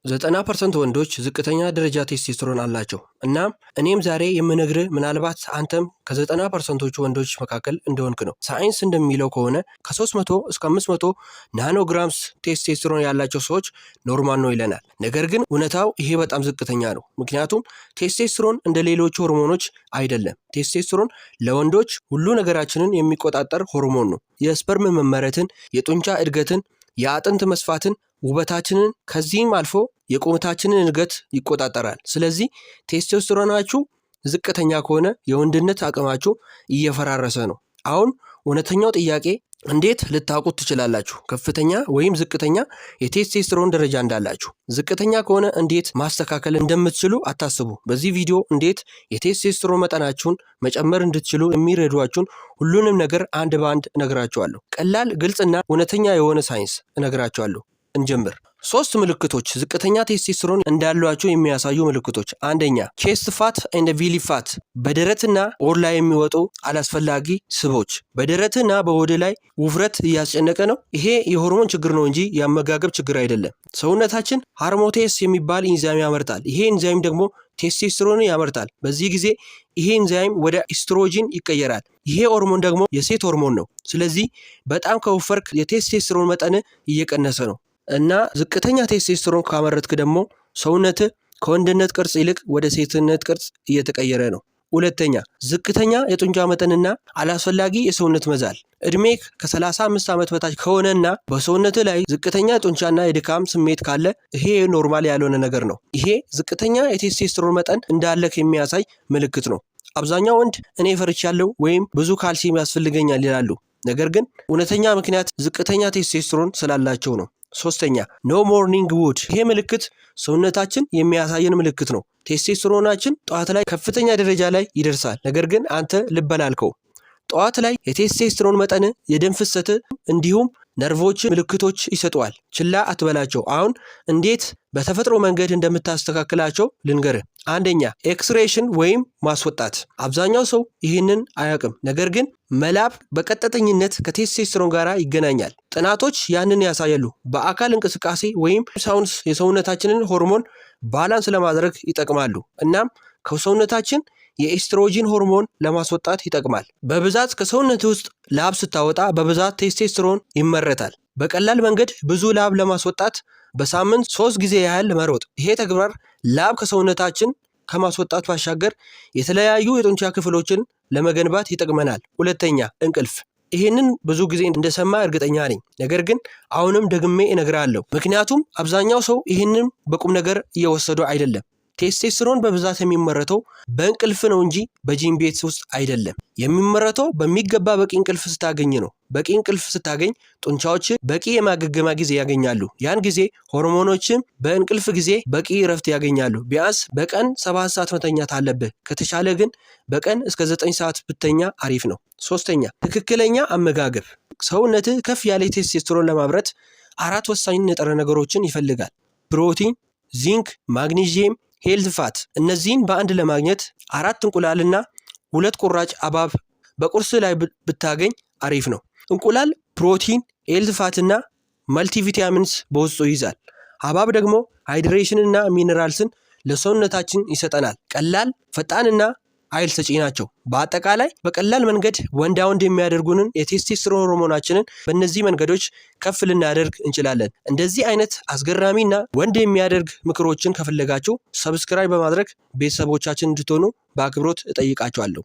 90% ወንዶች ዝቅተኛ ደረጃ ቴስቶስትሮን አላቸው እና እኔም ዛሬ የምነግርህ ምናልባት አንተም ከ90%ዎቹ ወንዶች መካከል እንደሆንክ ነው። ሳይንስ እንደሚለው ከሆነ ከ300 እስከ 500 ናኖግራምስ ቴስቶስትሮን ያላቸው ሰዎች ኖርማል ነው ይለናል። ነገር ግን እውነታው ይሄ በጣም ዝቅተኛ ነው። ምክንያቱም ቴስቶስትሮን እንደ ሌሎቹ ሆርሞኖች አይደለም። ቴስቶስትሮን ለወንዶች ሁሉ ነገራችንን የሚቆጣጠር ሆርሞን ነው። የስፐርም መመረትን፣ የጡንቻ እድገትን፣ የአጥንት መስፋትን፣ ውበታችንን ከዚህም አልፎ የቁመታችንን እድገት ይቆጣጠራል። ስለዚህ ቴስቶስትሮናችሁ ዝቅተኛ ከሆነ የወንድነት አቅማችሁ እየፈራረሰ ነው። አሁን እውነተኛው ጥያቄ እንዴት ልታውቁት ትችላላችሁ ከፍተኛ ወይም ዝቅተኛ የቴስቶስትሮን ደረጃ እንዳላችሁ? ዝቅተኛ ከሆነ እንዴት ማስተካከል እንደምትችሉ አታስቡ። በዚህ ቪዲዮ እንዴት የቴስቶስትሮን መጠናችሁን መጨመር እንድትችሉ የሚረዷችሁን ሁሉንም ነገር አንድ በአንድ እነግራችኋለሁ። ቀላል፣ ግልጽና እውነተኛ የሆነ ሳይንስ እነግራችኋለሁ። እንጀምር። 3 ምልክቶች ዝቅተኛ ቴስቶስትሮን እንዳሏቸው የሚያሳዩ ምልክቶች። አንደኛ፣ ቼስት ፋት ኤንድ ቢሊ ፋት፣ በደረትና ሆድ ላይ የሚወጡ አላስፈላጊ ስቦች። በደረትና በሆድ ላይ ውፍረት እያስጨነቀ ነው? ይሄ የሆርሞን ችግር ነው እንጂ የአመጋገብ ችግር አይደለም። ሰውነታችን ሃርሞቴስ የሚባል ኢንዛይም ያመርታል። ይሄ ኢንዛይም ደግሞ ቴስቶስትሮንን ያመርታል። በዚህ ጊዜ ይሄ ኢንዛይም ወደ ኢስትሮጂን ይቀየራል። ይሄ ሆርሞን ደግሞ የሴት ሆርሞን ነው። ስለዚህ በጣም ከወፈርክ የቴስቶስትሮን መጠን እየቀነሰ ነው እና ዝቅተኛ ቴስቶስትሮን ካመረትክ ደግሞ ሰውነት ከወንድነት ቅርጽ ይልቅ ወደ ሴትነት ቅርጽ እየተቀየረ ነው። ሁለተኛ፣ ዝቅተኛ የጡንቻ መጠንና አላስፈላጊ የሰውነት መዛል። እድሜ ከ35 ዓመት በታች ከሆነና በሰውነት ላይ ዝቅተኛ ጡንቻና የድካም ስሜት ካለ ይሄ ኖርማል ያልሆነ ነገር ነው። ይሄ ዝቅተኛ የቴስቶስትሮን መጠን እንዳለክ የሚያሳይ ምልክት ነው። አብዛኛው ወንድ እኔ ፈርቻለሁ ወይም ብዙ ካልሲየም ያስፈልገኛል ይላሉ። ነገር ግን እውነተኛ ምክንያት ዝቅተኛ ቴስቶስትሮን ስላላቸው ነው። ሶስተኛ፣ ኖ ሞርኒንግ ውድ። ይሄ ምልክት ሰውነታችን የሚያሳየን ምልክት ነው። ቴስቶስትሮናችን ጠዋት ላይ ከፍተኛ ደረጃ ላይ ይደርሳል። ነገር ግን አንተ ልብ አላልከው። ጠዋት ላይ የቴስቶስትሮን መጠን፣ የደም ፍሰት እንዲሁም ነርቮች ምልክቶች ይሰጠዋል። ችላ አትበላቸው። አሁን እንዴት በተፈጥሮ መንገድ እንደምታስተካክላቸው ልንገርህ። አንደኛ፣ ኤክስሬሽን ወይም ማስወጣት። አብዛኛው ሰው ይህንን አያውቅም። ነገር ግን መላብ በቀጥተኝነት ከቴስቶስትሮን ጋር ይገናኛል። ጥናቶች ያንን ያሳያሉ። በአካል እንቅስቃሴ ወይም ሳውንስ የሰውነታችንን ሆርሞን ባላንስ ለማድረግ ይጠቅማሉ። እናም ከሰውነታችን የኤስትሮጂን ሆርሞን ለማስወጣት ይጠቅማል። በብዛት ከሰውነት ውስጥ ላብ ስታወጣ በብዛት ቴስቶስትሮን ይመረታል። በቀላል መንገድ ብዙ ላብ ለማስወጣት በሳምንት 3 ጊዜ ያህል መሮጥ። ይሄ ተግባር ላብ ከሰውነታችን ከማስወጣት ባሻገር የተለያዩ የጡንቻ ክፍሎችን ለመገንባት ይጠቅመናል። ሁለተኛ፣ እንቅልፍ። ይህንን ብዙ ጊዜ እንደሰማ እርግጠኛ ነኝ። ነገር ግን አሁንም ደግሜ እነግራለሁ፣ ምክንያቱም አብዛኛው ሰው ይህንን በቁም ነገር እየወሰዱ አይደለም። ቴስቶስትሮን በብዛት የሚመረተው በእንቅልፍ ነው እንጂ በጂም ቤት ውስጥ አይደለም። የሚመረተው በሚገባ በቂ እንቅልፍ ስታገኝ ነው። በቂ እንቅልፍ ስታገኝ ጡንቻዎች በቂ የማገገሚያ ጊዜ ያገኛሉ። ያን ጊዜ ሆርሞኖችም በእንቅልፍ ጊዜ በቂ እረፍት ያገኛሉ። ቢያንስ በቀን 7 ሰዓት መተኛት አለብህ። ከተቻለ ግን በቀን እስከ 9 ሰዓት ብተኛ አሪፍ ነው። ሶስተኛ፣ ትክክለኛ አመጋገብ። ሰውነትህ ከፍ ያለ ቴስቶስትሮን ለማምረት 4 ወሳኝ ንጥረ ነገሮችን ይፈልጋል። ፕሮቲን፣ ዚንክ፣ ማግኒዚየም፣ ሄልዝ ፋት። እነዚህን በአንድ ለማግኘት 4 እንቁላልና 2 ቁራጭ ሐብሐብ በቁርስ ላይ ብታገኝ አሪፍ ነው። እንቁላል ፕሮቲን፣ ሄልዝ ፋትና መልቲቪታሚንስ በውስጡ ይይዛል። ሐብሐብ ደግሞ ሃይድሬሽንና ሚነራልስን ለሰውነታችን ይሰጠናል። ቀላል፣ ፈጣንና ኃይል ሰጪ ናቸው። በአጠቃላይ በቀላል መንገድ ወንዳ ወንድ የሚያደርጉንን የቴስቶስትሮን ሆርሞናችንን በእነዚህ መንገዶች ከፍ ልናደርግ እንችላለን። እንደዚህ አይነት አስገራሚና ወንድ የሚያደርግ ምክሮችን ከፈለጋችሁ ሰብስክራይብ በማድረግ ቤተሰቦቻችን እንድትሆኑ በአክብሮት እጠይቃችኋለሁ።